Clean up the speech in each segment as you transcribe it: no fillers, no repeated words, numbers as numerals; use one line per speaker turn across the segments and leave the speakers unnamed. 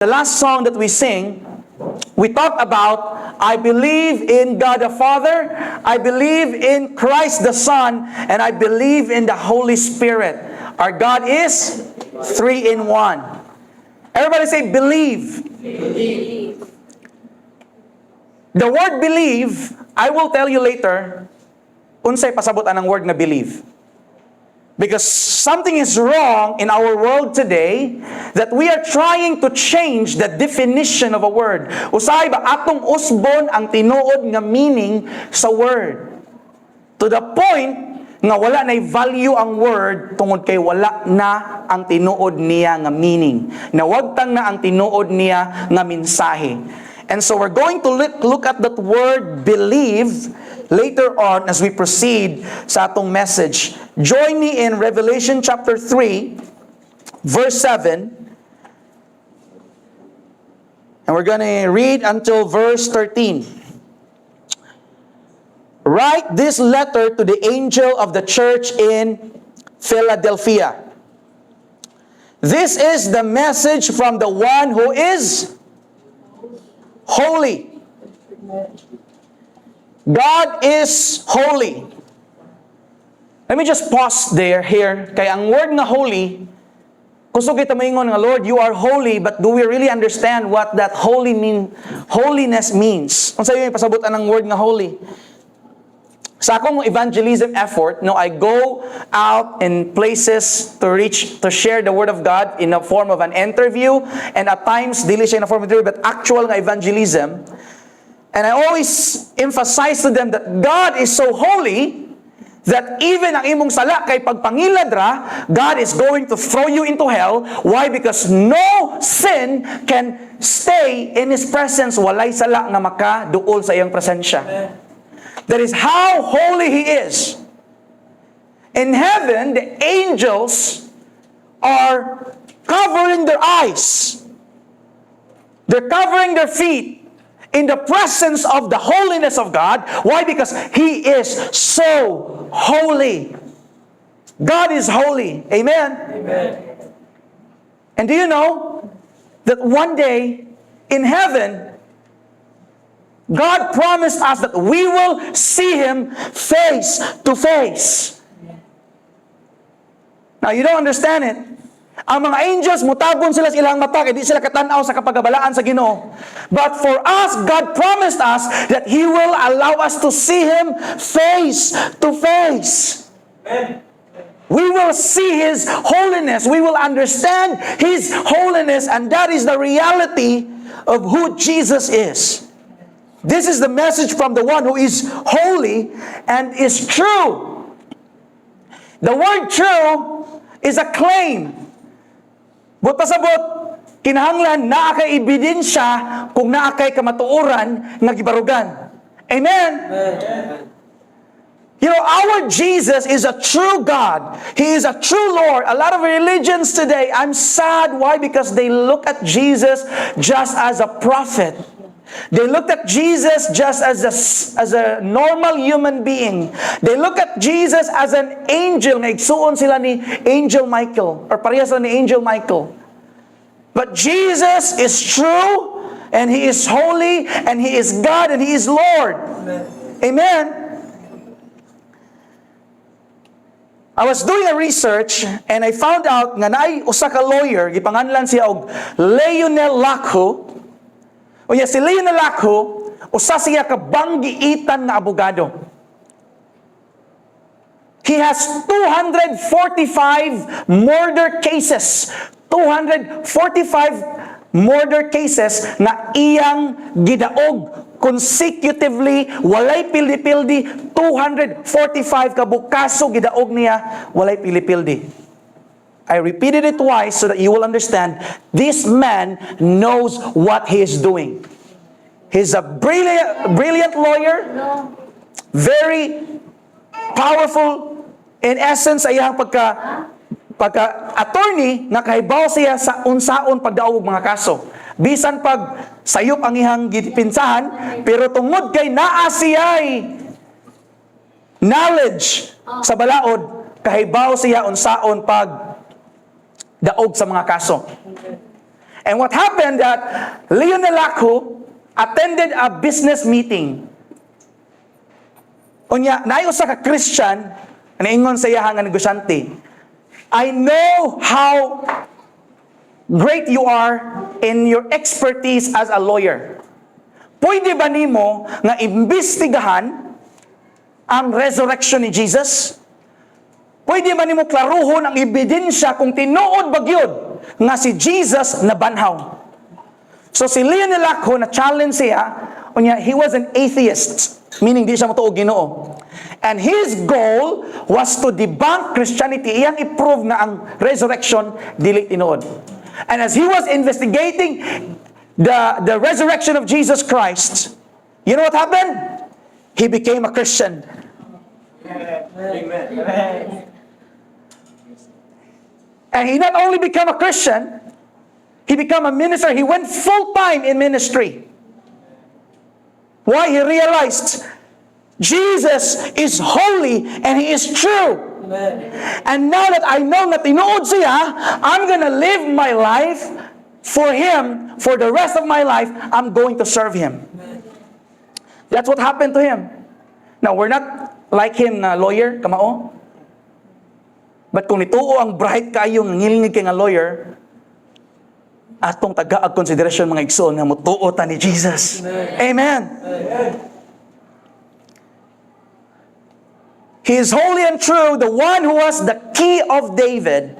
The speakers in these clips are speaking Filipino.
The last song that we sing, we talk about, I believe in God the Father, I believe in Christ the Son, and I believe in the Holy Spirit. Our God is 3 in 1. Everybody say, believe.
Believe.
The word believe, I will tell you later, unsay pasabotan ng word na believe. Because something is wrong in our world today that we are trying to change the definition of a word. Usay ba atong usbon ang tinuod nga meaning sa word. To the point nga wala na value ang word tungod kay wala na ang tinuod niya nga meaning. Nawagtang na ang tinuod niya nga mensahe. And so we're going to look at that word believe later on as we proceed sa atong message. Join me in Revelation chapter 3, verse 7. And we're going to read until verse 13. Write this letter to the angel of the church in Philadelphia. This is the message from the one who is holy. God is holy. Let me just pause here. Kaya ang word na holy, gusto kita maingon nga, Lord, you are holy, but do we really understand what that holiness means? Kung sa'yo yung pasabutan ng word nga holy. Sa akong evangelism effort, I go out in places to share the Word of God in the form of an interview, and at times, dili siya in the form of interview, but actual nga evangelism. And I always emphasize to them that God is so holy that even ang imong sala kay pagpangilad ra, God is going to throw you into hell. Why? Because no sin can stay in His presence. Walay sala nga makaduol sa iyang presensya. That is how holy He is. In heaven, the angels are covering their eyes. They're covering their feet in the presence of the holiness of God. Why? Because He is so holy. God is holy. Amen?
Amen.
And do you know that one day in heaven, God promised us that we will see Him face to face. Now, you don't understand it. Ang mga angels, mutabon sila sa ilang mata, kaya di sila katanaw sa kapagabalaan sa Ginoo. But for us, God promised us that He will allow us to see Him face to face.
Amen.
We will see His holiness. We will understand His holiness, and that is the reality of who Jesus is. This is the message from the one who is holy and is true. The word true is a claim. But pasabot, kinahanglan naa kay ebidensya kung naa kay kamatuoran nga gibarugan. Amen?
Amen.
You know, our Jesus is a true God. He is a true Lord. A lot of religions today, I'm sad. Why? Because they look at Jesus just as a prophet. They looked at Jesus just as a normal human being. They look at Jesus as an angel. Naigsuon sila ni Angel Michael, or parehas sila ni Angel Michael. But Jesus is true, and He is holy, and He is God, and He is Lord.
Amen.
Amen. I was doing a research, and I found out nga naay usa ka lawyer, gipanganlan siya og Leonel Lacho. O ya, si Leonel Lacho, usa siya ka banggiitan na abogado. He has 245 murder cases. 245 murder cases na iyang gidaog consecutively, walay pildi-pildi, 245 ka bukaso gidaog niya, walay pildi-pildi. I repeated it twice so that you will understand. This man knows what he is doing. He's a brilliant lawyer, very powerful. In essence, ay ang pagka-attorney, nakahibaw siya sa unsaon pagdaog mga kaso. Bisan pag sayop ang ihang gipinsahan, pero tungod kay naa siya'y knowledge sa balaod, kahibaw siya unsaon pag daog sa mga kaso. And what happened that Leonel Lacco attended a business meeting. Unya, naayo sa ka Christian, naingon sa iyang nga negosyante, I know how great you are in your expertise as a lawyer. Pwede ba nimo nga imbestigahan ang resurrection ni Jesus? Pwede ba nimo klaruhon ang ebidensya kung tinuod ba gyud nga si Jesus nabanhaw? So si Leonel Lacco na challenge siya, unya, he was an atheist, meaning di siya motuog Ginoo. And his goal was to debunk Christianity. Iyang i-prove nga ang resurrection dili tinuod. And as he was investigating the resurrection of Jesus Christ, you know what happened? He became a Christian.
Amen.
And he not only became a Christian, he became a minister. He went full-time in ministry. Why? He realized Jesus is holy and He is true.
Amen.
And now that I know na tinuod siya, I'm gonna live my life for Him. For the rest of my life, I'm going to serve Him. That's what happened to him. Now, we're not like him na lawyer, kamao. But kung nituo ang bright kayo, ngilingig kay nga lawyer, atong taga-ag konsiderasyon mga igsoon nga mutuo ta ni Jesus. Amen. He is holy and true, the one who has the key of David.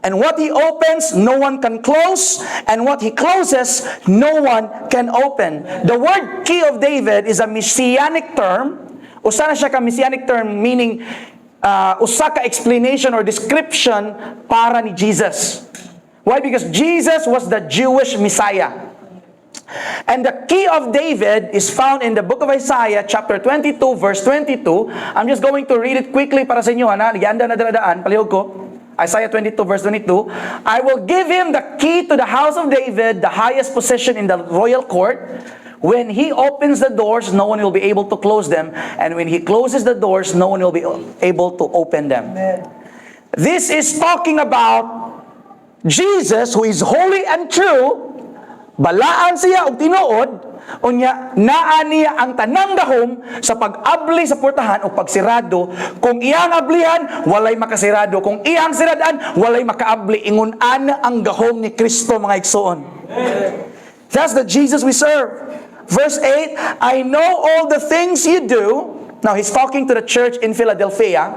And what He opens, no one can close. And what He closes, no one can open. The word key of David is a messianic term. Usa na siya ka messianic term, meaning usa ka explanation or description para ni Jesus. Why? Because Jesus was the Jewish Messiah. And the key of David is found in the book of Isaiah, chapter 22, verse 22. I'm just going to read it quickly para sa inyo. Nagyanda na daladaan, palihog ko. Isaiah 22, verse 22. I will give him the key to the house of David, the highest position in the royal court. When he opens the doors, no one will be able to close them. And when he closes the doors, no one will be able to open them.
Amen.
This is talking about Jesus, who is holy and true. Balaan siya og tinuod, unya naa niya ang tanang gahom sa pag-abli sa portahan o pagsirado. Kung iyang ablihan, walay makasirado. Kung iyang siradaan, walay makaabli. Ingon ana ang gahom ni Kristo, mga igsoon. That's the Jesus we serve. Verse 8, I know all the things you do. Now, he's talking to the church in Philadelphia.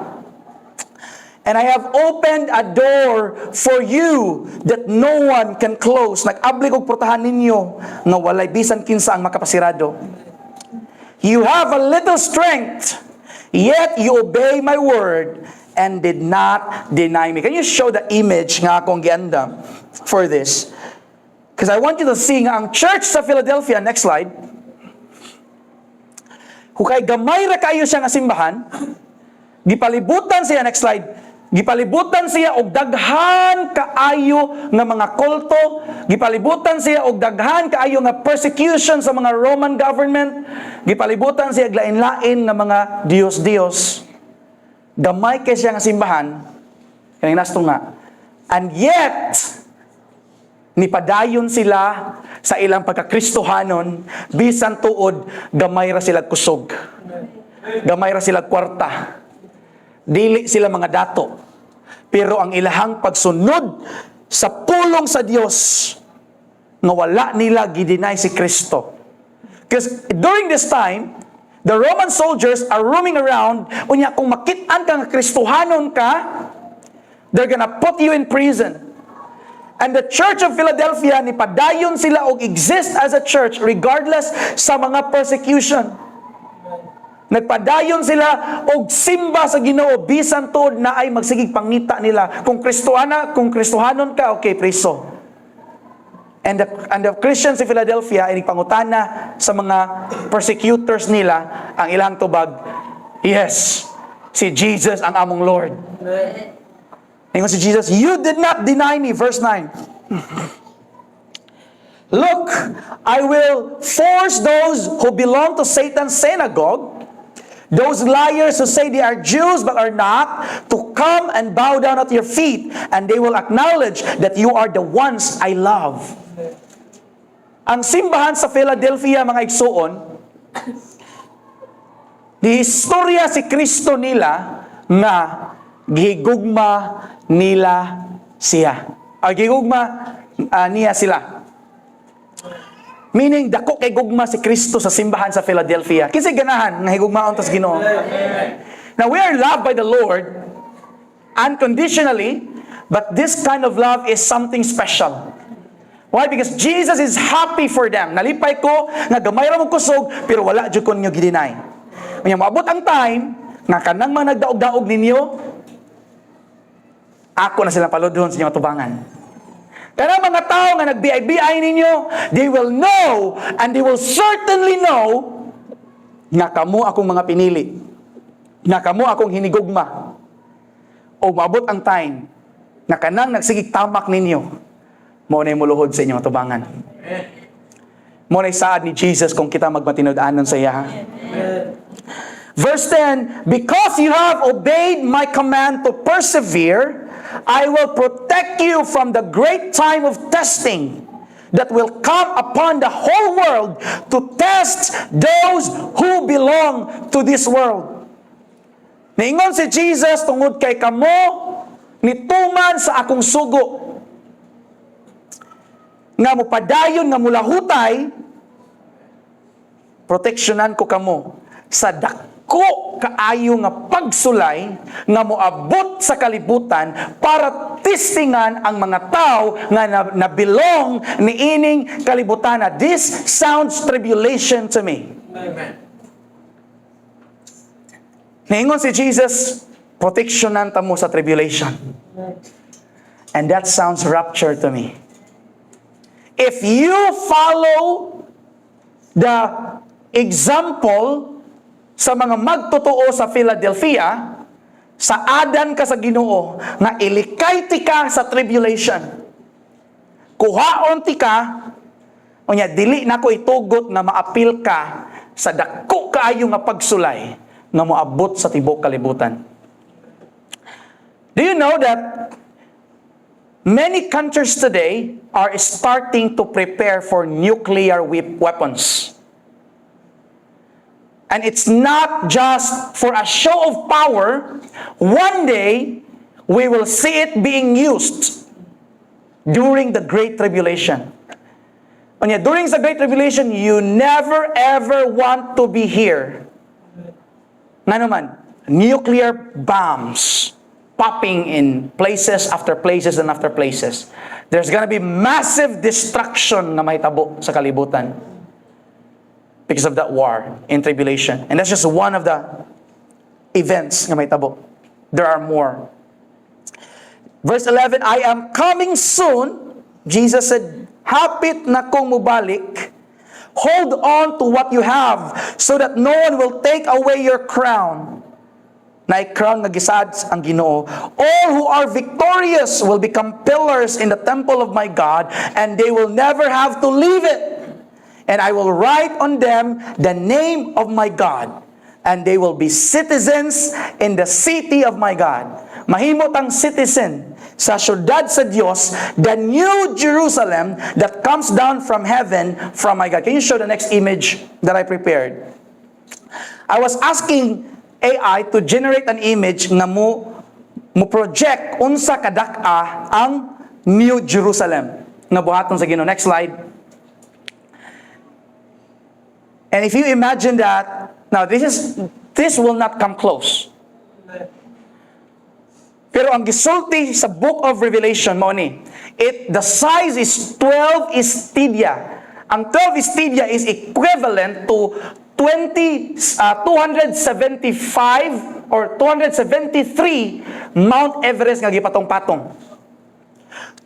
And I have opened a door for you that no one can close. Nag-abli kog portahan ninyo nga walay bisan kinsa ang makapasirado. You have a little strength, yet you obey my word and did not deny me. Can you show the image nga akong gianda for this? Because I want you to see nga ang church sa Philadelphia, next slide, hukay gamay ra kayo siya nga simbahan, gipalibutan siya, next slide, gipalibutan siya og daghan kaayo nga mga kulto, gipalibutan siya og daghan kaayo nga persecution sa mga Roman government, gipalibutan siya og lain-lain nga mga Dios-Dios. Gamay kay siya nga simbahan, kaning nasto nga. And yet, nipadayon sila sa ilang pagkakristohanon, bisan tuod, gamay ra sila kusog. Gamay ra sila kwarta. Dili sila mga dato. Pero ang ilahang pagsunod sa pulong sa Dios, nga wala nila gidinay si Kristo. Because during this time, the Roman soldiers are roaming around, unya kung makit-an ka nga Kristohanon ka, they're gonna put you in prison. And the Church of Philadelphia, nipadayon sila og exist as a church regardless sa mga persecution. Nagpadayon sila og simba sa Ginoo bisan tuod na ay magsigig pangita nila. Kung Kristohanon ka, okay, preso. And the Christians in Philadelphia ay nagpangutana sa mga persecutors nila ang ilang tubag, yes, si Jesus ang among Lord.
Amen.
Ingon si Jesus, you did not deny me. Verse 9. Look, I will force those who belong to Satan's synagogue, those liars who say they are Jews but are not, to come and bow down at your feet, and they will acknowledge that you are the ones I love. Ang simbahan sa Philadelphia, mga igsoon, di istorya si Kristo nila nga gihigugma nila siya. Gihigugma niya sila. Meaning, dako kay gugma si Kristo sa simbahan sa Philadelphia. Kasi ganahan, nga higugmaon tas Ginoo. Now, we are loved by the Lord unconditionally, but this kind of love is something special. Why? Because Jesus is happy for them. Nalipay ko, nga gamay ra mo kusog, pero wala jud ko ninyo gidinay. Kanya maabot ang time, nga kanang mga nagdaog-daog ninyo, ako na sila paludhon sa inyong tubangan. Kaya mga tao nga nag-BI ninyo, they will know, and they will certainly know, nga kamo akong mga pinili. Nga kamo akong hinigugma. O maabot ang time, nga kanang nagsigig tamak ninyo, mo na muluhod sa inyong tubangan. Mo na saad ni Jesus kung kita magmatinud-anon sa iya. Verse 10, because you have obeyed my command to persevere, I will protect you from the great time of testing that will come upon the whole world to test those who belong to this world. Niingon si Jesus tungod kay kamo nituman sa akong sugo. Nga mo padayon nga mulahutay, proteksyonan ko kamo sa dako kaayo nga pagsulay nga moabot sa kalibutan para testingan ang mga tao nga nabilong ni ining kalibutan. This sounds tribulation to me.
Amen.
Niingon si Jesus, proteksyonan ta mo sa tribulation. And that sounds rapture to me. If you follow the example sa mga magtotoo sa Philadelphia, sa adan ka sa Ginoo, nga ilikay ti ka sa tribulation. Kuhaon ti ka, unya dili na ko itugot na maapil ka sa dako kaayo nga pagsulay nga moabot sa tibok kalibutan. Do you know that many countries today are starting to prepare for nuclear weapons? And it's not just for a show of power. One day, we will see it being used during the Great Tribulation. And yet, during the Great Tribulation, you never ever want to be here. Nga naman, nuclear bombs popping in places after places and after places. There's gonna be massive destruction na mahitabo sa kalibutan because of that war in tribulation. And that's just one of the events nga mahitabo. There are more. Verse 11, I am coming soon. Jesus said, hapit na kong mubalik. Hold on to what you have so that no one will take away your crown. Na crown nga gisaad ang Ginoo. All who are victorious will become pillars in the temple of my God, and they will never have to leave it. And I will write on them the name of my God, and they will be citizens in the city of my God. Mahimot ang citizen sa syudad sa Dios, the new Jerusalem that comes down from heaven from my God. Can you show the next image that I prepared? I was asking AI to generate an image nga mo project unsa kadaka ang New Jerusalem nga buhaton sa Ginoo. Next slide. And if you imagine that, now this will not come close. Pero ang gisulti sa Book of Revelation mo ni, the size is 12 istidia. Ang 12 istidia is equivalent to 275 or 273 Mount Everest nga gipatong-patong.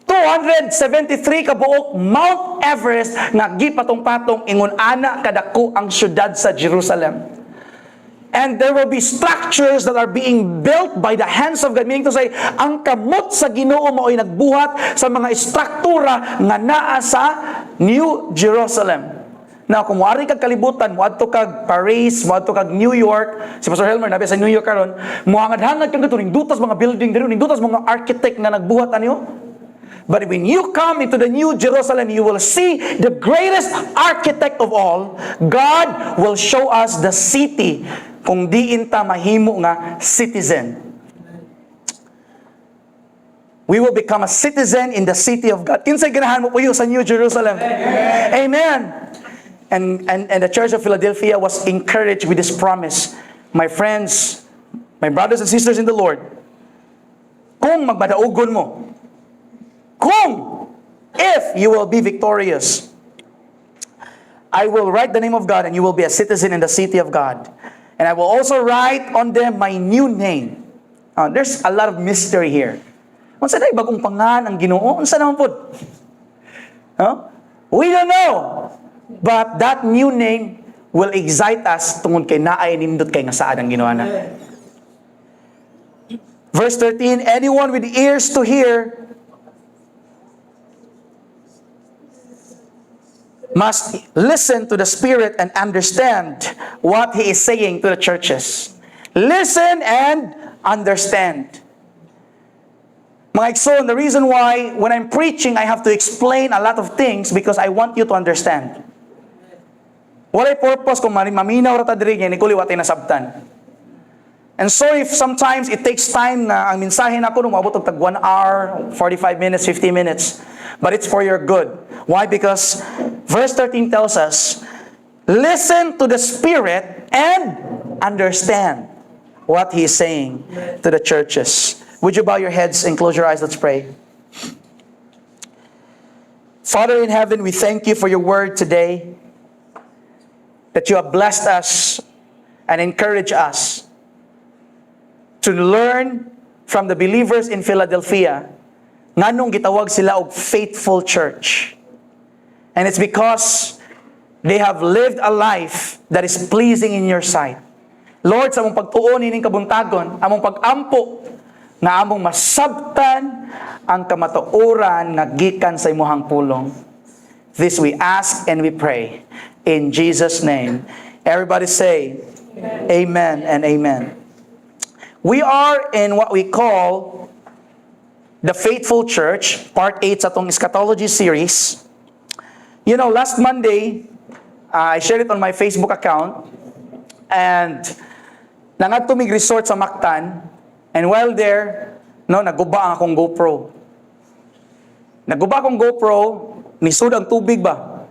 273 kabuok Mount Everest nga gipatong-patong ingon ana kadako ang syudad sa Jerusalem. And there will be structures that are being built by the hands of God. Meaning to say, ang kamot sa Ginoo mao'y nagbuhat sa mga istruktura nga naa sa New Jerusalem. Now, kung wari kag kalibutan, muadto kag Paris, muadto kag New York, si Pastor Helmer nabi sa New York karon, muhangad-hangad kang gato ning dutas mga building diri, ning dutas mga architect nga nagbuhat ano. But when you come into the New Jerusalem, you will see the greatest architect of all. God will show us the city kung diin ta mahimo nga citizen. We will become a citizen in the city of God. Kinsay ganahan mo po sa New Jerusalem? Amen. And the Church of Philadelphia was encouraged with this promise. My friends, my brothers and sisters in the Lord, kung magmadaugon mo, if you will be victorious, I will write the name of God and you will be a citizen in the city of God. And I will also write on them my new name. There's a lot of mystery here. Unsa day bagong pangan ang Ginoo? Unsa naman pud? We don't know. But that new name will excite us tungod kay naay nindot kay nga saan ang Ginoo na. Verse 13, anyone with ears to hear must listen to the Spirit and understand what He is saying to the churches. Listen and understand. Mga igsoon, the reason why when I'm preaching, I have to explain a lot of things because I want you to understand. Walay purpose kung maminaw rata diri ni kuli watay nasabtan. And so if sometimes it takes time na ang mensahe nako nung maabot og tag 1 hour, 45 minutes, 50 minutes, but it's for your good. Why? Because verse 13 tells us, listen to the Spirit and understand what He is saying to the churches. Would you bow your heads and close your eyes? Let's pray. Father in heaven, we thank you for your word today, that you have blessed us and encouraged us to learn from the believers in Philadelphia nganong gitawag sila og faithful church. And it's because they have lived a life that is pleasing in your sight. Lord, sa among pagtuon ining kabuntagon, among pag-ampo na among masabtan ang kamatuoran nga gikan sa imuhang pulong. This we ask and we pray in Jesus' name. Everybody say, Amen and amen. We are in what we call the Faithful Church, Part 8 sa itong Eschatology series. You know, last Monday, I shared it on my Facebook account, and nangadto mig resort sa Mactan. And while there, naguba ang akong GoPro. Naguba akong GoPro, nisud ang tubig ba?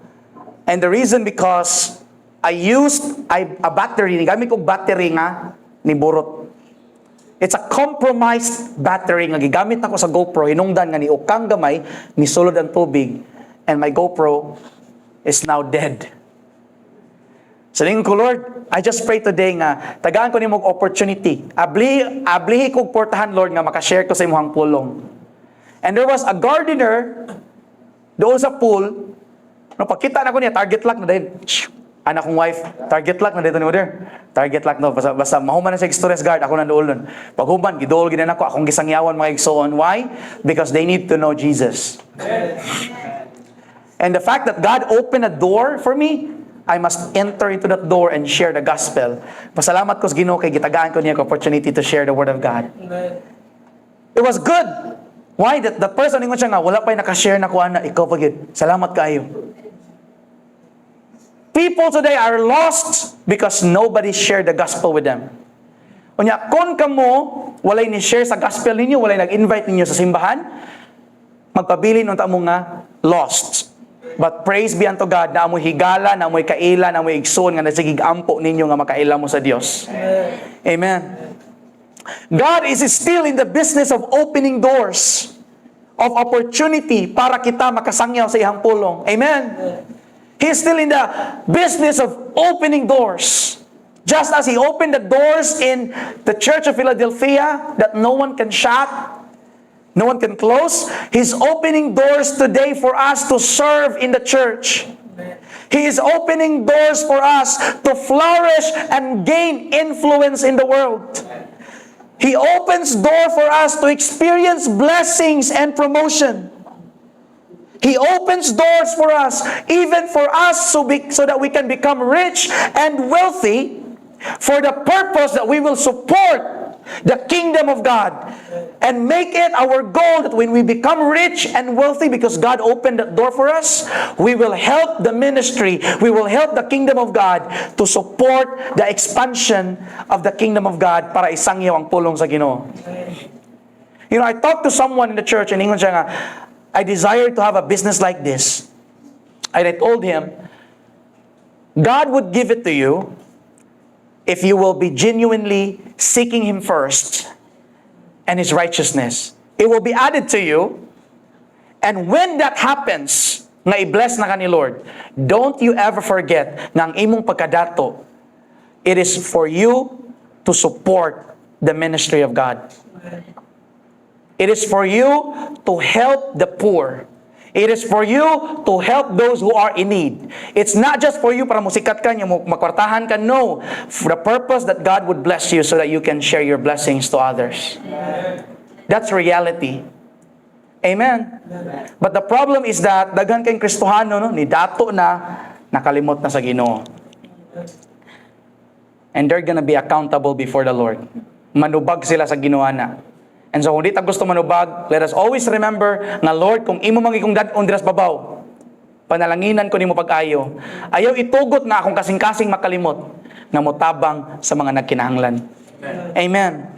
And the reason because I used a battery, gamit kong battery nga, ni burot. It's a compromised battery nga gigamit ako sa GoPro, hinungdan nga ni ukang gamay, nisulod ang tubig, and my GoPro is now dead. So ko, Lord, I just pray today nga tagaan ko nimo opportunity. Ablihi kog portahan, Lord, nga makashare ko sa imong pulong. And there was a gardener doon sa pool. No, pagkita na ko niya, target lock na din. Anak kong wife, target lock na dito ni Mother. Target lock no, basta mahuman na sa stress guard, ako nandoon nun. Paghuman, gidool ginan ako, akong gisangyawan mga igsoon. Why? Because they need to know Jesus. And the fact that God opened a door for me, I must enter into that door and share the gospel. Pasalamat ko sa Ginoo kay gitagaan ko niya ang opportunity to share the word of God. It was good. Why? That the person ingon siya nga wala pa'y nakashare na ko ana, ikaw pagid. Salamat kaayo. People today are lost because nobody shared the gospel with them. Unya kon kamo walay ni share sa gospel ninyo, walay nag-invite ninyo sa simbahan, magpabilin unta mo nga lost. But praise be unto God na amoy higala, na amoy kaila, na amoy igsoon nga nasigig ampo ninyo nga makaila mo sa Dios. Amen. God is still in the business of opening doors of opportunity para kita makasangyaw sa iyang pulong. Amen. He is still in the business of opening doors. Just as He opened the doors in the Church of Philadelphia that no one can shut, no one can close. He's opening doors today for us to serve in the church. He is opening doors for us to flourish and gain influence in the world. He opens door for us to experience blessings and promotion. He opens doors for us, even for us so that we can become rich and wealthy for the purpose that we will support the kingdom of God, and make it our goal that when we become rich and wealthy because God opened that door for us, we will help the ministry, we will help the kingdom of God to support the expansion of the kingdom of God para isangyaw ang pulong sa Ginoo. You know, I talked to someone in the church and ingon siya nga, I desire to have a business like this. And I told him, God would give it to you if you will be genuinely seeking Him first and His righteousness. It will be added to you. And when that happens, na i-bless na ka ni Lord, don't you ever forget na ang imong pagkadato, it is for you to support the ministry of God. It is for you to help the poor. It is for you to help those who are in need. It's not just for you para musikat ka, makwartahan ka. No. For the purpose that God would bless you so that you can share your blessings to others. That's reality. Amen. But the problem is that daghan kayong Kristohano, no, ni dato na, nakalimot na sa Ginoo. And they're gonna be accountable before the Lord. Manubag sila sa Ginoo na. And so kung di ta gusto manubag, let us always remember na Lord, kung imo mangikong dadon diras babaw, panalanginan ko nimo pag-ayo. Ayaw itugot na akong kasing-kasing makalimot na motabang sa mga nagkinahanglan. Amen.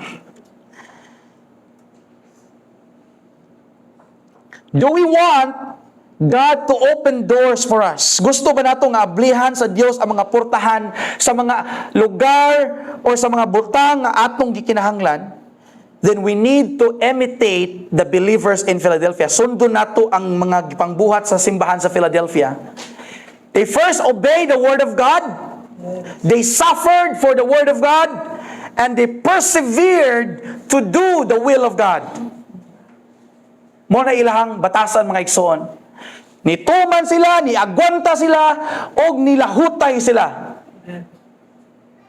Do we want God to open doors for us? Gusto ba nato nga ablihan sa Dios ang mga portahan sa mga lugar o sa mga butang nga atong gikinahanglan? Then we need to imitate the believers in Philadelphia. Sundo nato ang mga pangbuhat sa simbahan sa Philadelphia. They first obeyed the Word of God. They suffered for the Word of God. And they persevered to do the will of God. Mo na ilahang batasan mga igsoon. Nituman sila, niagwanta sila, o nilahutay sila.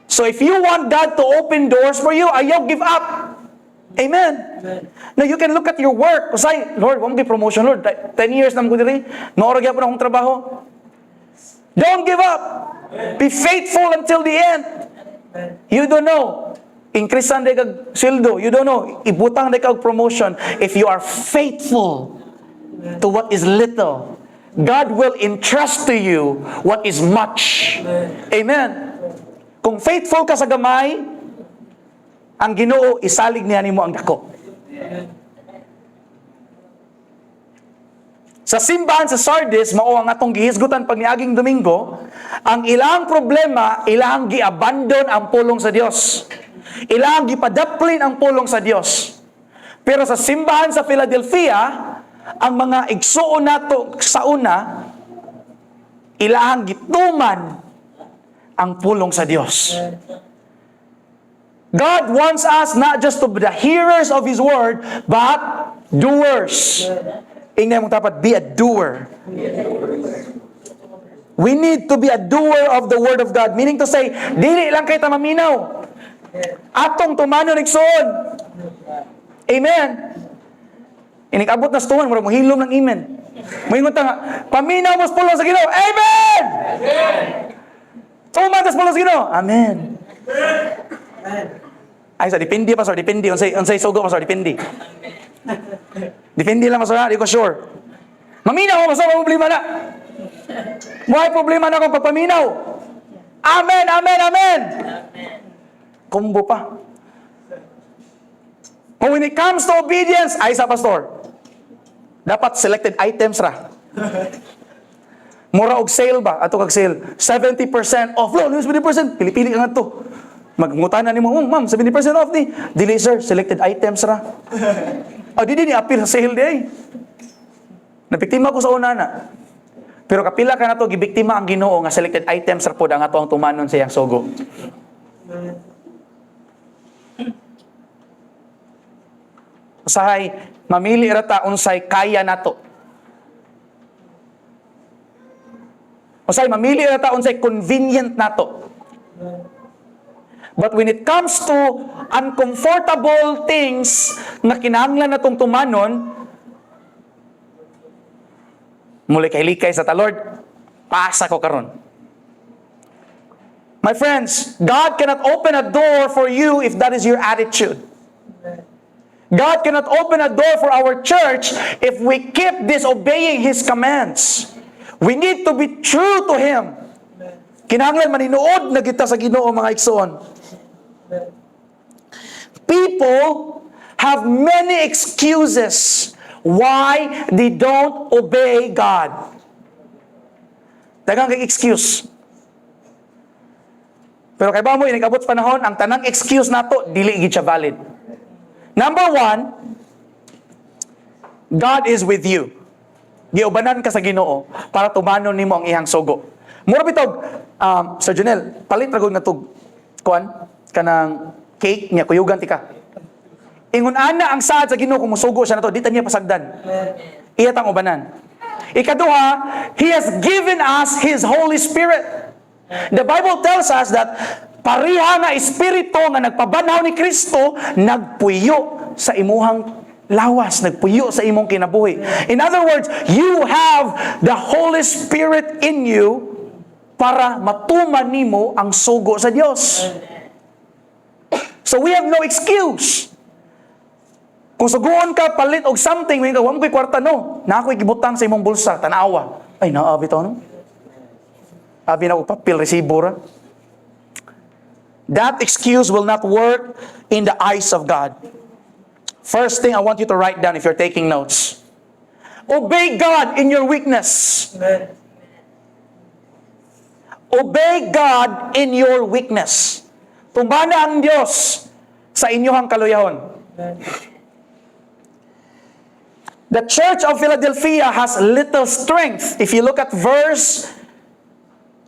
So if you want God to open doors for you, ayaw give up. Amen. Now you can look at your work. Usay, Lord, wag mo promotion, Lord. 10 years na mo diri. Naorag po na akong trabaho. Don't give up. Be faithful until the end. You don't know. Increasean day kag sildo. You don't know. Ibutang day kag promotion. If you are faithful to what is little, God will entrust to you what is much. Amen. Kung faithful ka sa gamay, ang Ginoo isalig niya nimo ang dako. Sa simbahan sa Sardis, mao ang atong gihisgutan pag niaging Domingo, ang ilang problema, ilang giabandon ang pulong sa Dios. Ilang gipadaplin ang pulong sa Dios. Pero sa simbahan sa Philadelphia, ang mga igsuon nato sa una, ilang gituman ang pulong sa Dios. God wants us not just to be the hearers of His Word, but doers. Ingnan mong tapat, be a doer. We need to be a doer of the Word of God. Meaning to say, dili lang kay ta maminaw. Atong tumanon igsoon. Amen. Inig-abot na stuman, murag mohilom ng amen. Moingon ta nga, paminaw mo sa pulong sa Ginoo. Amen! Tuman sa pulong sa Ginoo. Amen. Ay, sa depende, Pastor, depende. Unsay sugo, Pastor, depende. Depende lang, Pastor, di ko sure. Maminaw mo, Pastor, problema na. May problema na kung pagpaminaw. Amen, amen, amen. Kumbo pa. But when it comes to obedience, ay sa Pastor, dapat selected items ra. Mura og sale ba? Ato kag sale. 70% off. Lo, 70%. Pili-pili ka nga to. Magngutanan ni mo, ma'am, 70% off ni. Dili, sir, selected items ra. Di ni-appeal sa sale day. Nabiktima ko sa una na. Pero kapila ka na to, gibiktima ang Ginoo nga selected items ra pod ang ato ang tumanon sa iyang sugo. Usahay, mamili ra ta unsay kaya nato. Usahay, mamili ra ta unsay convenient nato. But when it comes to uncomfortable things na kinahanglan natong tumanon, mulikay-likay sa ta, Lord, paasa ko karon. My friends, God cannot open a door for you if that is your attitude. God cannot open a door for our church if we keep disobeying His commands. We need to be true to Him. Kinahanglan maninuod na kita sa Ginoo, mga igsoon. People have many excuses why they don't obey God. Daghang kay excuse. Pero kay ba mo, inigabot panahon, ang tanang excuse nato, dili gid siya valid. Number one, God is with you. Giubanan ka sa Ginoo para tumanon nimo ang ihang sugo. Mura bitog, Sir Junel, palit ragod na tug kuan kanang cake niya kuyugan ti ka. Ingon ana ang saad sa Ginoo kung musugo siya nato, di ta niya pasagdan. Iya tang ubanan. Ikaduha, He has given us His Holy Spirit. The Bible tells us that pariha nga espiritu nga nagpabanhaw ni Kristo nagpuyo sa imuhang lawas, nagpuyo sa imong kinabuhi. In other words, you have the Holy Spirit in you para matuman nimo ang sugo sa Dios. So we have no excuse. Kung suguon ka palit og something, may kawam ko'y kwarta no, na ako'y gibutang sa imong bulsa, tanawa. Ay, naabi to no? Abi na ko papel resibo ra. That excuse will not work in the eyes of God. First thing I want you to write down if you're taking notes. Obey God in your weakness.
Amen.
Obey God in your weakness. Tumbana ang Diyos sa inyong kaluyahon.
Amen.
The church of Philadelphia has little strength. If you look at verse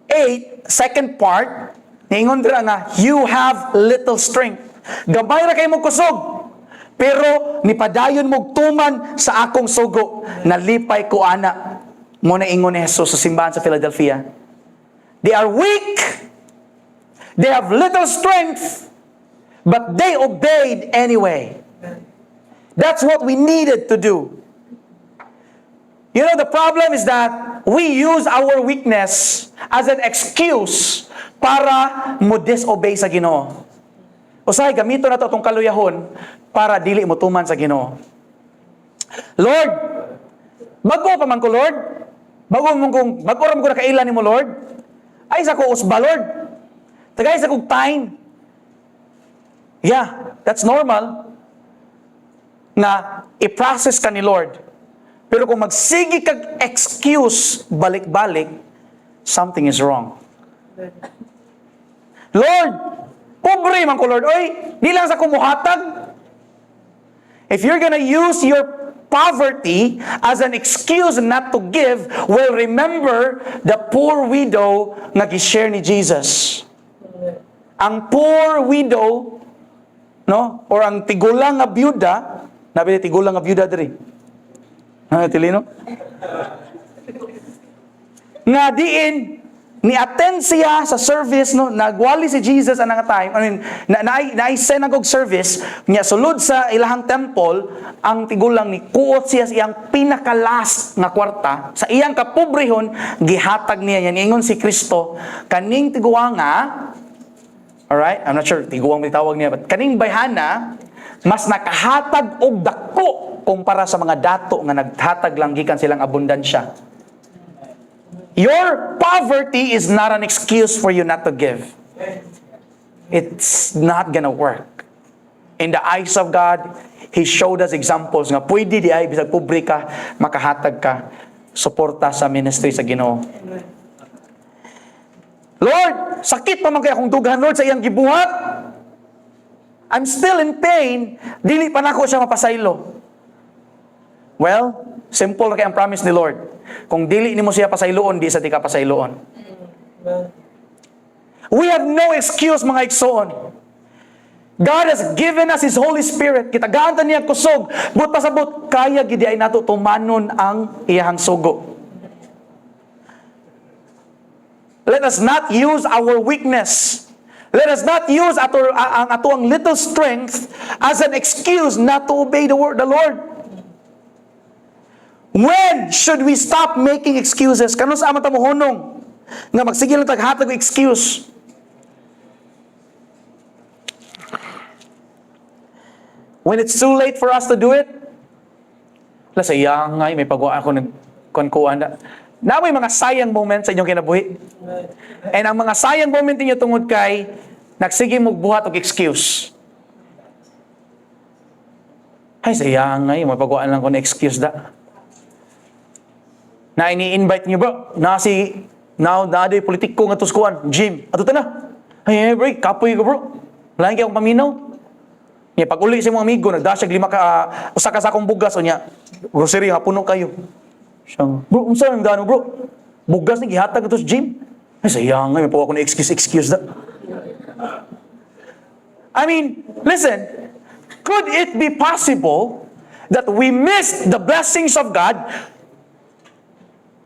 8, second part, ningon dira nga, you have little strength. Gabay ra kay mo kusog, pero nipadayon mo tuman sa akong sugo, nalipay ko ana. Mo na ingon ni Jesus sa simbahan sa Philadelphia. They are weak, they have little strength, but they obeyed anyway. That's what we needed to do. You know, the problem is that we use our weakness as an excuse para mo disobey sa Ginoo. Usahay, gamito na to itong kaluyahon para dili mo tuman sa Ginoo. Lord, bago pa man ko, Lord. Bago ram ko na kailan ni mo, Lord. Ay, sa ko usba, Lord. Tagay sa kong time. Yeah, that's normal. Na i-process ka ni Lord. Pero kung magsigi kag excuse balik-balik, something is wrong. Lord, pobre man ko, Lord. Oy, di lang sa kumuhatag. If you're gonna use your poverty as an excuse not to give, well, remember the poor widow nga gi-share ni Jesus. Ang poor widow, no? Or ang tigulang nga byuda, nabi tigulang nga byuda diri. Tilino? Nga diin, ni-attend siya sa service, no? Nagwali si Jesus anang time. I mean, na-send nagog service, niya sulod sa ilahang temple, ang tigulang ni kuot siya sa iyang pinakalas nga kwarta, sa iyang kapobrehon, gihatag niya yan. Ingon si Kristo, kaning tiguang nga, alright, I'm not sure, tiguang may tawag niya, but kaning bayhana, mas nakahatag og dako kumpara sa mga dato nga naghatag lang gikan silang abundansya. Your poverty is not an excuse for you not to give. It's not gonna work. In the eyes of God, He showed us examples nga pwede di ay bisag pobre ka, makahatag ka, suporta sa ministry sa Ginoo. Lord, sakit pa man kay akong dughan, Lord, sa iyang gibuhat. I'm still in pain, dili pa nako siya mapasaylo. Well, simple na kay ang promise ni Lord. Kung dili nimo siya pasayloon, di sa di ka pasayloon. We have no excuse, mga igsoon. God has given us His Holy Spirit. Kitagaan ta niya kusog, but pasabot kaya gidi ay nato tumanon ang iyang sugo. Let us not use our weakness. Let us not use ang atuang little strength as an excuse not to obey the Lord. When should we stop making excuses? Kanon sa amata mo honong nga magsige lang taghatag og excuse. When it's too late for us to do it, sayang nga, may pagawa ako ng kuan na may mga sayang moments sa inyong kinabuhi. And ang mga sayang moment ninyo tungod kay nagsige mo buhat og excuse. Ay, sayang nga, may pagawaan lang ko na excuse da. Na ini-invite niyo bro, na do'y politiko nga tuskuan, gym. Ato ta na. Ay, bro, kapoy ko bro. Lain kay akong paminaw. Nya pag uli sa mga amigo, nagdasyag usa ka sakong bugas o nya, grocery hapuno kayo. Siyang, bro, unsa nang dano bro? Bugas ni gihatag ato sa gym. Ay, sayang nga, may pagawaan ko na excuse da. I mean, listen, could it be possible that we missed the blessings of God?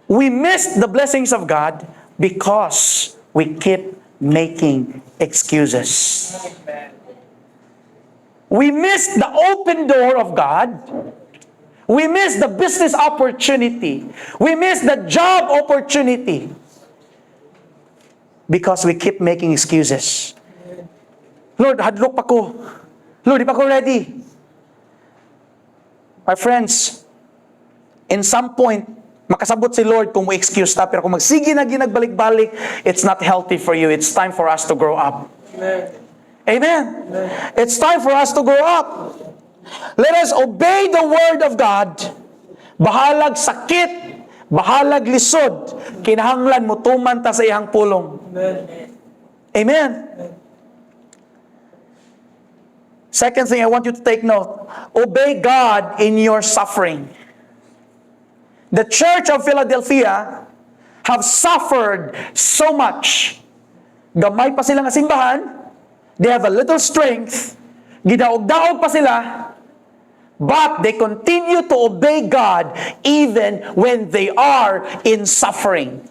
We missed the blessings of God because we keep making excuses. We missed the open door of God. We missed the business opportunity. We missed the job opportunity because we keep making excuses. Lord, hadlok pa ko. Lord, di pa ko ready. My friends, in some point, makasabot si Lord kung mo excuse ta, pero kung magsige na ginagbalik-balik, it's not healthy for you. It's time for us to grow up.
Amen.
Amen. It's time for us to grow up. Let us obey the word of God. Bahalag sakit, bahalag lisod, kinahanglan mo tuman ta sa iyang pulong. Amen. Second thing I want you to take note, obey God in your suffering. The Church of Philadelphia have suffered so much. Gamay pa sila nga simbahan, they have a little strength, gidaog-daog pa sila, but they continue to obey God even when they are in suffering.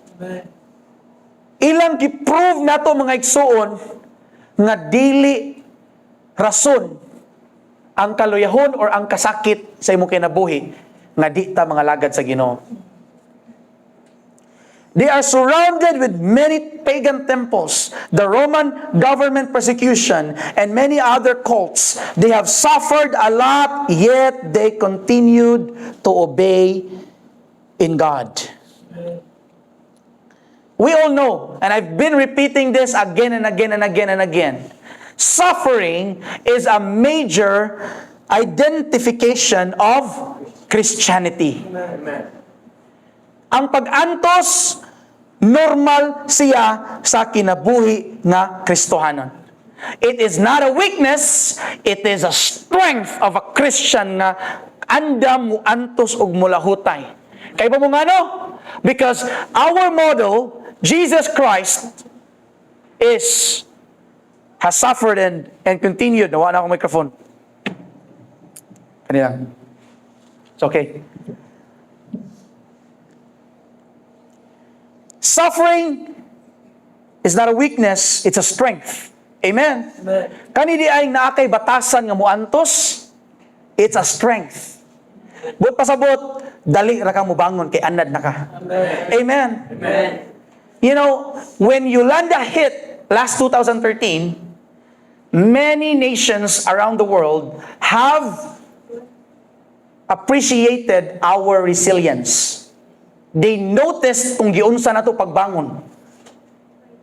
Ilang giprove na to mga igsuon nga dili rason ang kaluyahon or ang kasakit sa imong kinabuhi nga di ta mga lagad sa Ginoo. They are surrounded with many pagan temples, the Roman government persecution, and many other cults. They have suffered a lot, yet they continued to obey in God. We all know, and I've been repeating this again and again and again and again, suffering is a major identification of Christianity.
Amen.
Ang pag-antos, normal siya sa kinabuhi nga Kristohanon. It is not a weakness, it is a strength of a Christian nga andam mo antos og mulahutay. Kay pa mo nga no? Because our model, Jesus Christ, has suffered and continued. Nawa na akong microphone. Kanina. It's okay. Suffering is not a weakness, it's a strength. Amen?
Amen.
Kanidi ay naakay batasan nga muantos, it's a strength. But pasabot, dali ra ka mo bangon kay anad na ka.
Amen.
Amen?
Amen.
You know, when Yolanda hit last 2013, many nations around the world have appreciated our resilience. They noticed kung giunsa na to pagbangon.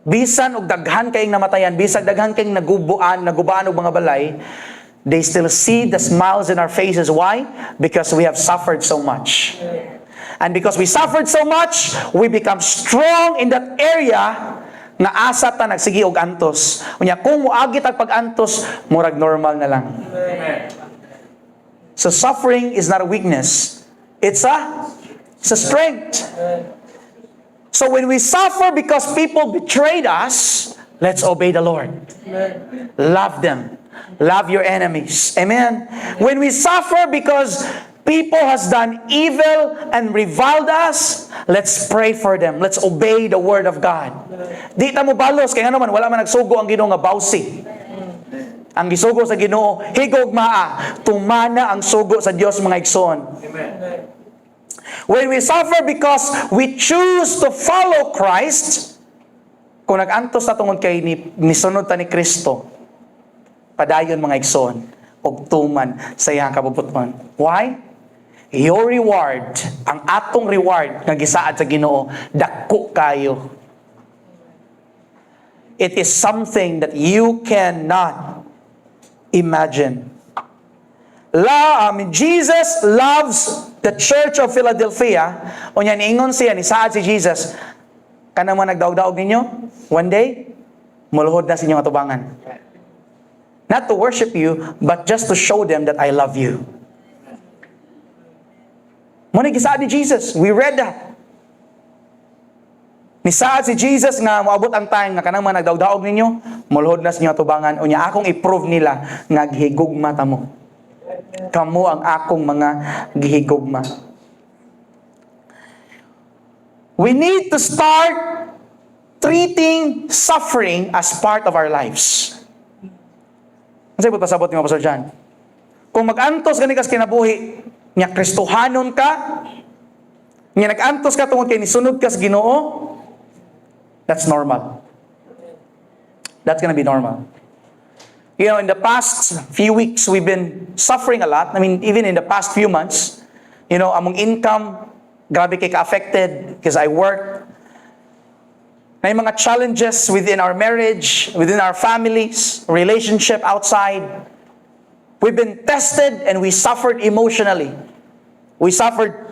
Bisan og daghan kayong namatayan, bisan daghan kayong nagubaan og mga balay, they still see the smiles in our faces. Why? Because we have suffered so much. And because we suffered so much, we become strong in that area nga asa ta nagsigi og antos. Unya kung moagi tag pag-antos, murag normal na lang.
Amen.
So suffering is not a weakness. It's a strength. So when we suffer because people betrayed us, let's obey the Lord.
Amen.
Love them. Love your enemies. Amen. When we suffer because people has done evil and reviled us, let's pray for them. Let's obey the word of God. Di ta mo balos kay ano man wala man nagsugo ang Ginoo nga bawsi. Ang gisugo sa Ginoo higog maa, tumana ang sugo sa Dios mga igsoon.
Amen.
When we suffer because we choose to follow Christ, kung nag-antos na tungod kay nisunod ta ni Kristo, padayon mga igsoon, og tuman sa iyang kabubuton. Why? Your reward, ang atong reward nga gisaad sa Ginoo, dako kayo. It is something that you cannot imagine. Jesus loves the Church of Philadelphia. O niya, niingon siya, ni saad si Jesus, kanang mga nagdaog-daog ninyo, one day, muluhod na sa inyong atubangan. Not to worship you, but just to show them that I love you. Muna gisaad ni Jesus. We read that. Nisaad si Jesus nga moabot ang time nga kanang mga nagdaog-daog ninyo, muluhod na sa inyong atubangan. O niya, akong i-prove nila nga gihigugma ta mo. Kamu ang akong mga gihigugma. We need to start treating suffering as part of our lives. Ano sa'yo pasabot ni Pastor John? Kung mag-antos ka ni kas kinabuhi, niya Kristohanon ka, niya nag-antos ka tungod kay nisunod ka sa Ginoo, that's normal. That's gonna be normal. You know, in the past few weeks, we've been suffering a lot. I mean, even in the past few months, you know, among income, grabe kay ka-affected because I work. May mga challenges within our marriage, within our families, relationship outside. We've been tested and we suffered emotionally. We suffered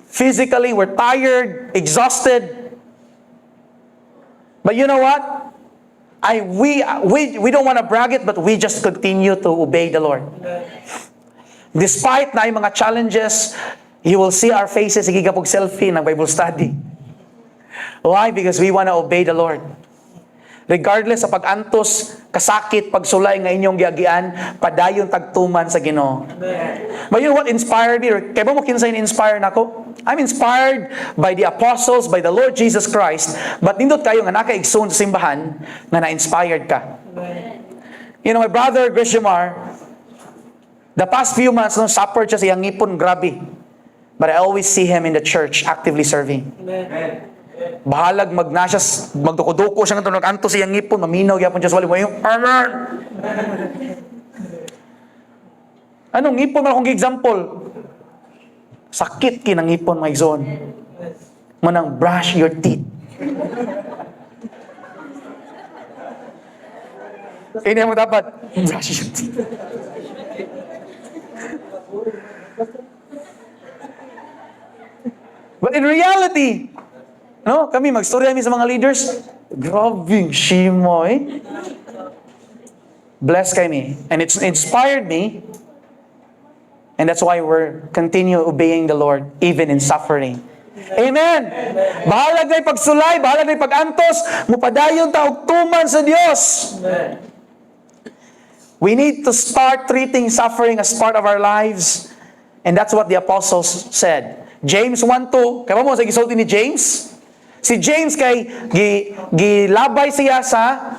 physically, we're tired, exhausted. But you know what? We don't want to brag it, but we just continue to obey the Lord. Despite na yung mga challenges, you will see our faces, higigapog selfie ng Bible study. Why? Because we want to obey the Lord. Regardless sa pag-antos, kasakit, pagsulay nga inyong giagian, padayon tagtuman sa Ginoo. But you know what inspired me? Kaya ba mo kinsay ni-inspire nako? I'm inspired by the apostles, by the Lord Jesus Christ, but nindot kayo nga nakaigsoon sa simbahan nga na-inspired ka. You know, my brother, Grishimar, the past few months, no, suffered siya sa iyang ngipon, grabe. But I always see him in the church, actively serving. Bahalag magduko-duko siya nga nag-anto siyang ngipon, maminaw gyapon siya sa wali mo yung Amen. Anong ngipon man akong example? Sakit kinang ngipon mga igsoon. Manang brush your teeth. Ini mo dapat brush your teeth. But in reality, no, kami magstorya kami sa mga leaders. Grabing shimo eh. Bless kami. And it's inspired me. And that's why we're continue obeying the Lord even in suffering. Amen. Bahalag na pagsulay, bahalag na pag-antos, mupadayon ta og tuman sa Dios. We need to start treating suffering as part of our lives. And that's what the apostles said. James 1:2, kaya mo sa gisulti ni James? Si James kay gilabay siya sa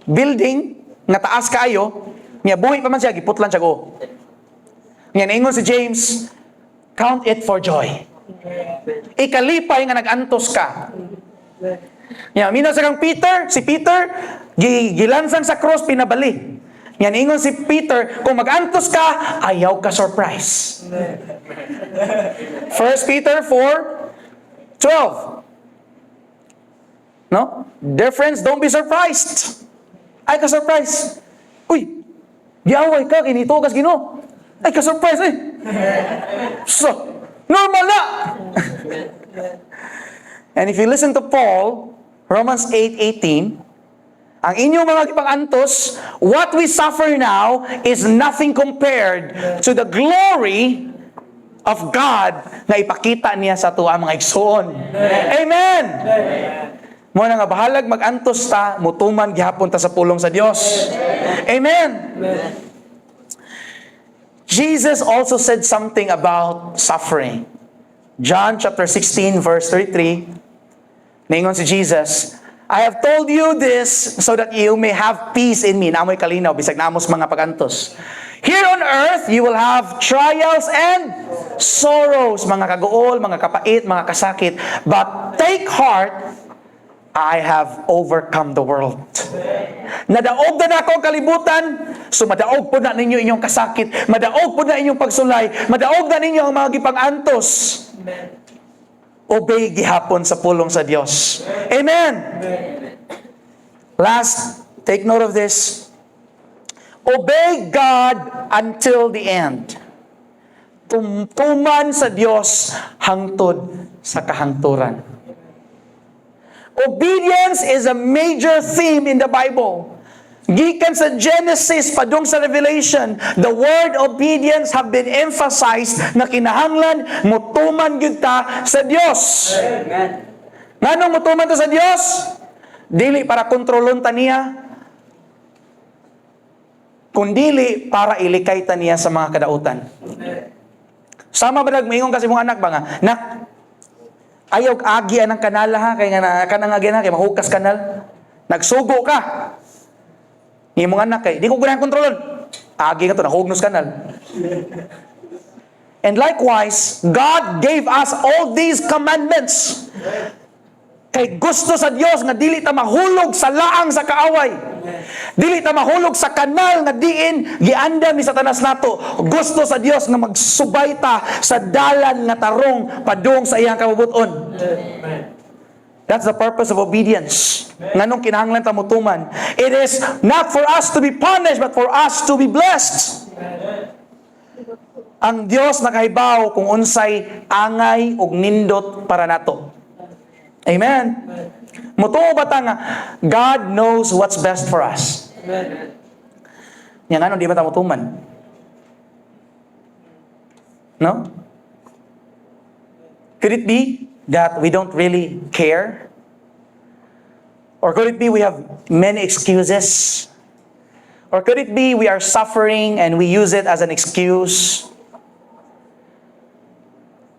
building nga taas kaayo, niya buhi pa man siya, giputlan siya go. Niya naingon si James, count it for joy. Ikalipay nga nag-antos ka. Niya minaw sa kang Peter, si Peter gilansang sa cross pinabali. Niya naingon si Peter, kung mag-antos ka, ayaw ka surprise. 1 Peter 4:12. No? Dear friends, don't be surprised. Ay ka surprise. Uy, giaway ka, kinito kas Ginoo. Ay ka surprise eh. So, normal na. And if you listen to Paul, Romans 8:18, ang inyong mga kipag-antos, what we suffer now is nothing compared to the glory of God na ipakita niya sa tuwa mga igsoon. Amen! Muna nga bahalag mag-antos ta, mutuman gihapon ta sa pulong sa Dios. Amen! Jesus also said something about suffering. John chapter 16 verse 33, naingon si Jesus, I have told you this so that you may have peace in me. Namoy kalinaw, bisag namos mga pagantos. Here on earth, you will have trials and sorrows, mga kagool, mga kapait, mga kasakit. But take heart, I have overcome the world. Nadaog na ako ang kalibutan, so madaog po na ninyo inyong kasakit, madaog po na inyong pagsulay, madaog na ninyo ang mga gipangantos. Obey gihapon sa pulong sa Dios. Amen. Last, take note of this. Obey God until the end. Tumtuman sa Dios hangtod sa kahangturan. Obedience is a major theme in the Bible. Gikan sa Genesis padung sa Revelation, the word obedience have been emphasized na kinahanglan mutuman gyud ta sa Dios.
Amen.
Nganong mutuman ta sa Dios? Dili para kontrolon ta niya, kundili para ilikay ta niya sa mga kadautan. Sama ba nagmaingon kasi mong anak ba nga, nak, ayaw agi anang kanal ha, kaya nga kanang agi na, kaya mahukas kanal. Nagsugo ka. Ni mong anak kay, di ko ganahan kontrolon. Agi ka to, nahugnos kanal. And likewise, God gave us all these commandments. Kay gusto sa Dios nga dili ta mahulog sa laang sa kaaway. Dili ta mahulog sa kanal nga diin giandam ni Satanas nato. Gusto sa Dios nga magsubay ta sa dalan nga tarong padung sa iyang kabubuton. That's the purpose of obedience. Nganong kinahanglan ta mutuman. It is not for us to be punished but for us to be blessed. Ang Dios nakahibaw kung unsay angay ug nindot para nato. Amen. Mutuo ba ta nga God knows what's best for us.
Amen.
Yang ano di ba ta mutuman? No? Could it be that we don't really care? Or could it be we have many excuses? Or could it be we are suffering and we use it as an excuse?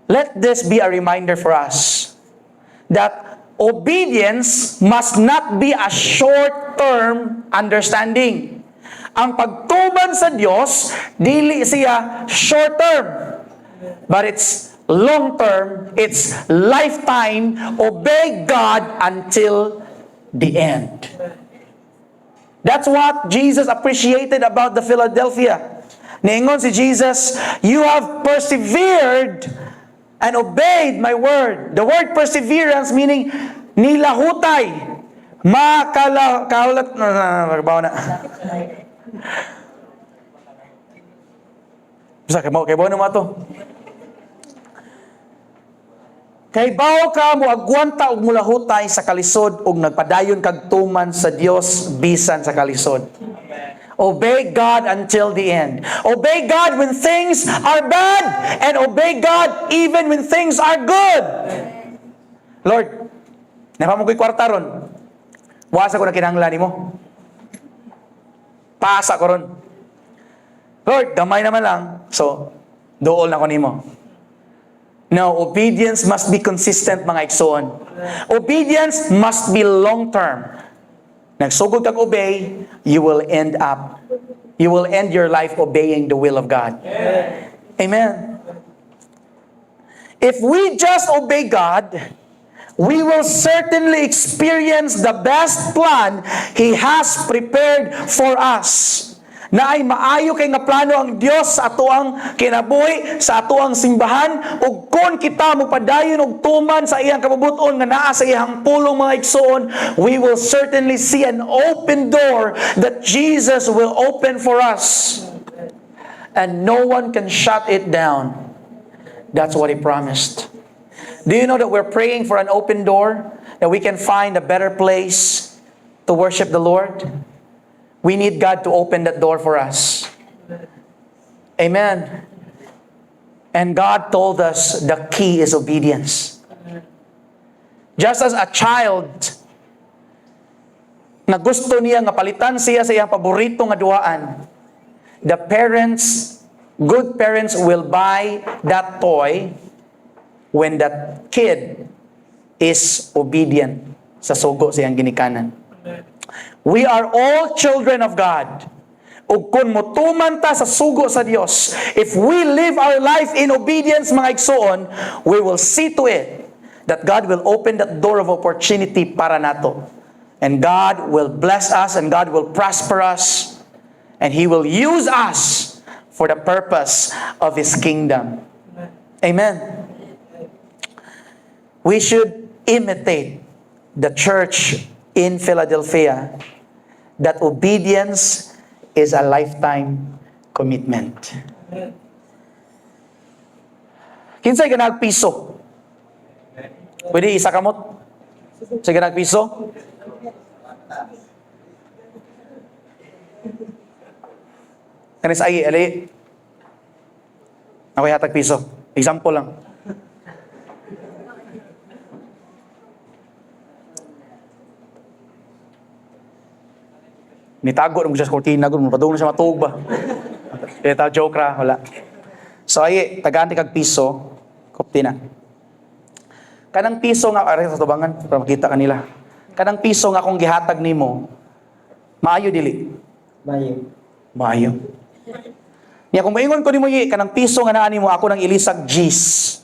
Let this be a reminder for us that obedience must not be a short-term understanding. Ang pagtuman sa Dios, dili siya short-term, but it's long-term, it's lifetime. Obey God until the end. That's what Jesus appreciated about the Philadelphia. Niingon si Jesus, you have persevered and obeyed my word. The word perseverance meaning nilahutay. Magbawa na. Bisa kay bawa na mo ato. Kay bawo ka mo agwanta og mulahutay sa kalisod ug nagpadayon kag tuman sa Dios bisan sa kalisod. Obey God until the end. Obey God when things are bad and obey God even when things are good. Lord, napamo ko'y kwarta ron. Wasa ko na kinahanglan nimo. Paasa ko ron. Lord, gamay naman lang. So, dool na ko nimo. No, obedience must be consistent, mga igsoon. Obedience must be long-term. Nagsugod kag obey, you will end your life obeying the will of God. Amen. If we just obey God, we will certainly experience the best plan He has prepared for us. Na ay maayo kay nga plano ang Dios sa atoang kinabuhi, sa atoang simbahan, ug kon kita mo padayon og tuman sa iyang kabubuton nga naa sa iyang pulong, mga igsoon, we will certainly see an open door that Jesus will open for us. And no one can shut it down. That's what He promised. Do you know that we're praying for an open door, that we can find a better place to worship the Lord? We need God to open that door for us. Amen. And God told us the key is obedience. Just as a child na gusto niya nga palitan siya sa iyang paborito nga duaan, the parents, good parents will buy that toy when that kid is obedient sa sugo sa iyang ginikanan. We are all children of God. Ug kung mutuman ta sa sugo sa Dios, if we live our life in obedience, mga igsoon, we will see to it that God will open that door of opportunity para nato. And God will bless us and God will prosper us. And He will use us for the purpose of His kingdom. Amen. We should imitate the church in Philadelphia that obedience is a lifetime commitment. Kinsay ka nagpiso? Pwede isa kamot? Sige nagpiso? Kanis ay, ali. Ako'y hatag piso. Example lang. Nitago mo siya sa kortina, padung na siya matug ba? Ito, joke ra, wala. So ay, tagaan ti kag piso, kopti na. Kanang piso nga, aray sa tubangan, para makita kanila. Kanang piso nga kung gihatag nimo, maayo dili. Maayo. Niya kung maingon ko nimo kanang piso nga naa nimo ako nang ilisag G's.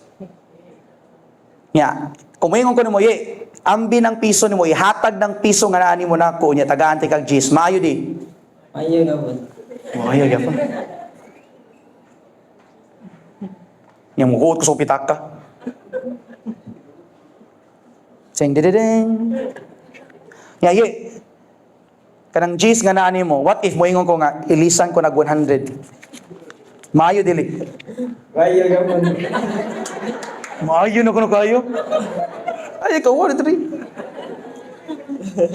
Niya, kung maingon ko nimo ambi ng piso nimo ihatag ng piso nga naa nimo nako niya tagaan ti kag G's. Maayo di.
Maayo na po.
Maayo gyapon. Niya mukuot ko sa pitaka. Sing dididing. Niya kanang G's nga naa nimo, what if moingon ko nga ilisan ko nag 100? Maayo dili.
Maayo na po.
Maayo na kuno kayo. Ay ikaw what three.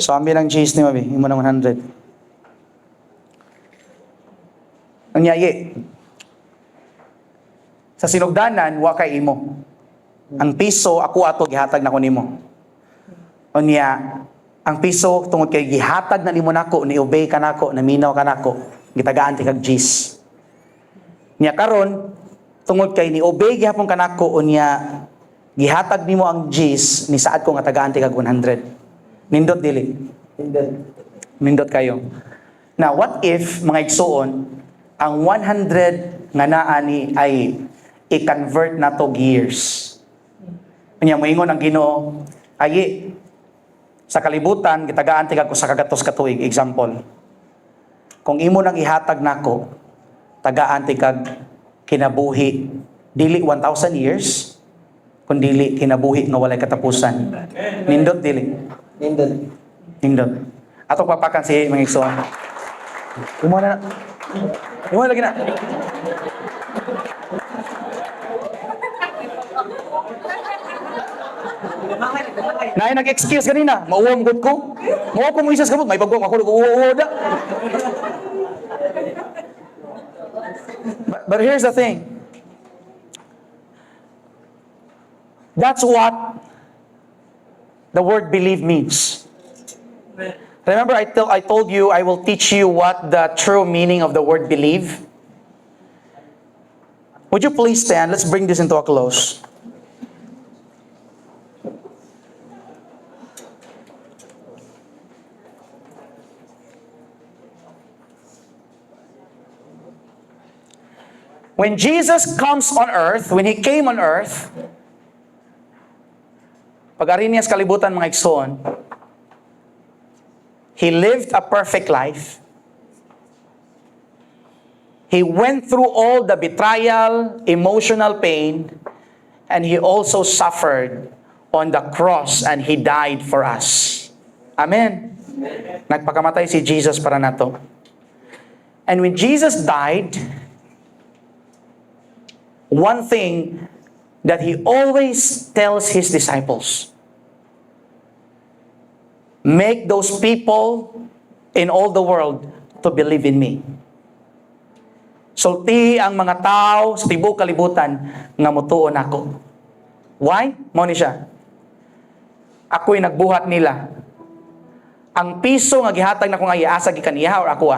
So ambi ng G's ni mabi, imo ng 100. Anya sa sinugdanan wa kay imo. Ang piso ako ato gihatag nako nimo. Unya ang piso tungod kay gihatag na nimo nako, ni obey ka nako, naminaw ka nako, gitagaan ti kag G's. Nya karon tungod kay ni obey gihapon ka nako, unya gihatag nimo ang G's, ni saad ko nga tagaan ti kag 100. Nindot dili. Nindot kayo. Now what if mga igsuon ang 100 nga naa ni ay i-convert na to years. Unya moingon ang Ginoo, ay sa kalibutan, gitagaan tigag ko sa kagatos katuig. Example, kung imo nang ihatag nako, tagaan tigag kinabuhi, dili 1,000 years, kundi kinabuhi nga walay katapusan. Nindot dili. Nindot. Ato papakan si mga igsoon. Umana na. Umana lagi na. Naay nag-excuse kanina, mauwam gud ko. Mao ko mo isas kabog, may bagong ako uwo da. But here's the thing. That's what the word believe means. Remember I told you I will teach you what the true meaning of the word believe. Would you please stand? Let's bring this into a close. When Jesus comes on earth, when He came on earth, pag-ari niya sa kalibutan mga igsoon, He lived a perfect life. He went through all the betrayal, emotional pain, and He also suffered on the cross and He died for us. Amen. Nagpakamatay si Jesus para nato. And when Jesus died, one thing that He always tells His disciples, make those people in all the world to believe in me. Sulti ang mga tao sa tibuok kalibutan nga motuon ako. Why? Mao ni siya. Ako'y nagbuhat nila. Ang piso nga gihatag na ko nga iasa gikan iya or ako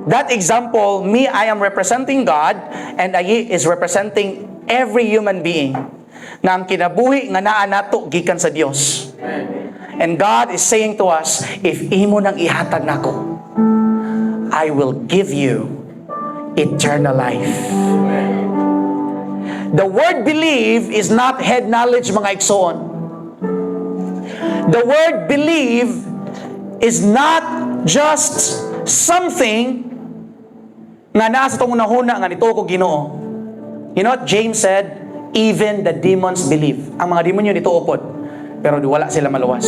That example, me, I am representing God, and Ayi is representing every human being na ang kinabuhi nga naa nato gikan sa Dios. And God is saying to us, if imo nang ihatag nako, I will give you eternal life. The word believe is not head knowledge mga igsoon. The word believe is not just something nga naa sa itong unahuna nga nito ko Ginoo. You know what James said? Even the demons believe. Ang mga demonyo nito upod, pero wala sila maluwas.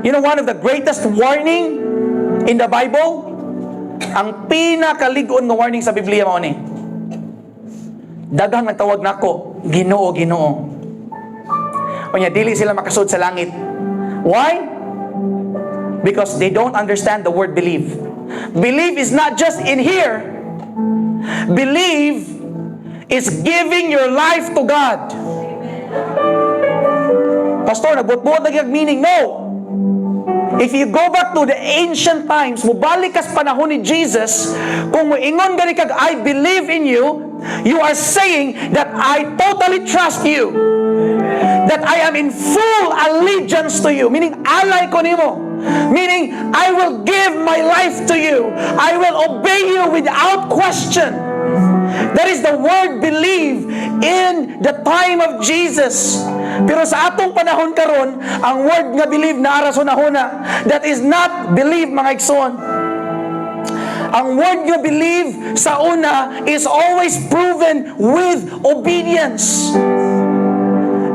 You know, one of the greatest warning in the Bible, ang pinakaligon nga warning sa Biblia mao ni, daghang nagtawag nako Ginoo, Ginoo. Unya dili sila makasud sa langit. Why? Because they don't understand the word believe. Believe is not just in here. Believe is giving your life to God. Pastor, nagbuot-buot na yung meaning. No. If you go back to the ancient times, mubalik kas panahon ni Jesus, kung moingon gani kag I believe in you, you are saying that I totally trust you. That I am in full allegiance to you. Meaning, alay ko nimo. Meaning, I will give my life to you. I will obey you without question. That is the word believe in the time of Jesus. Pero sa atong panahon karon, ang word nga believe na ara sunahuna, that is not believe, mga igsoon. Ang word nga believe sa una is always proven with obedience.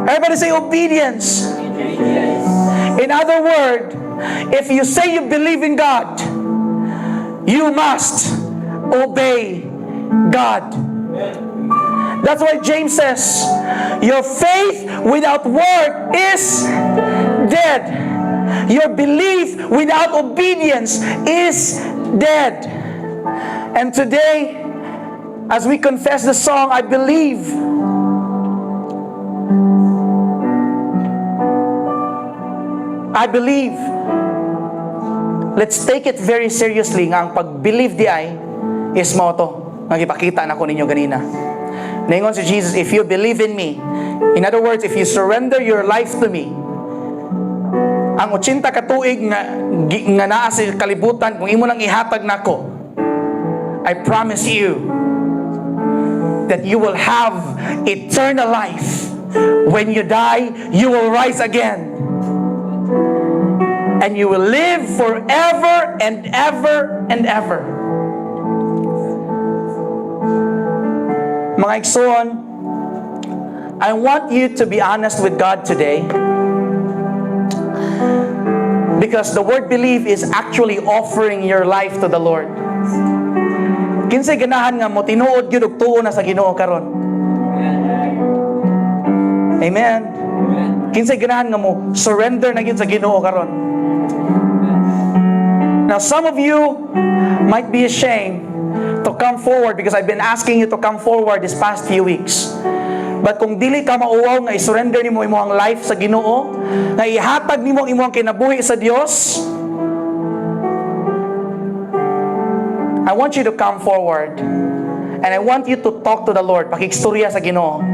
Everybody say obedience. In other words, if you say you believe in God, you must obey God. That's why James says, your faith without work is dead. Your belief without obedience is dead. And today, as we confess the song, I believe, let's take it very seriously nga ang pag-believe di ay is mo to. Nagipakita na ko ninyo ganina. Naingon si Jesus, if you believe in me, in other words, if you surrender your life to me, ang 80 katuig nga naa sa kalibutan, kung imo lang ihatag nako, I promise you that you will have eternal life. When you die, you will rise again. And you will live forever and ever and ever. Mga igsoon, I want you to be honest with God today, because the word believe is actually offering your life to the Lord. Kinsay ganahan nga mo tinuod gyud og tuo na sa Ginoo karon. Amen. Kinsay ganahan nga mo surrender na gyud sa Ginoo karon. Now, some of you might be ashamed to come forward because I've been asking you to come forward this past few weeks. But kung dili ka mauwaw nga i-surrender nimo imong life sa Ginoo, nga ihatag nimo imong kinabuhi sa Dios, I want you to come forward. And I want you to talk to the Lord. Pakikstorya sa Ginoo.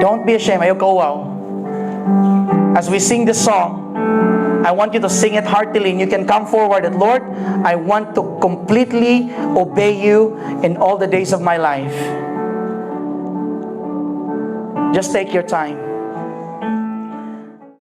Don't be ashamed. Ayaw ka uwaw. As we sing this song, I want you to sing it heartily, and you can come forward and Lord, I want to completely obey you in all the days of my life. Just take your time.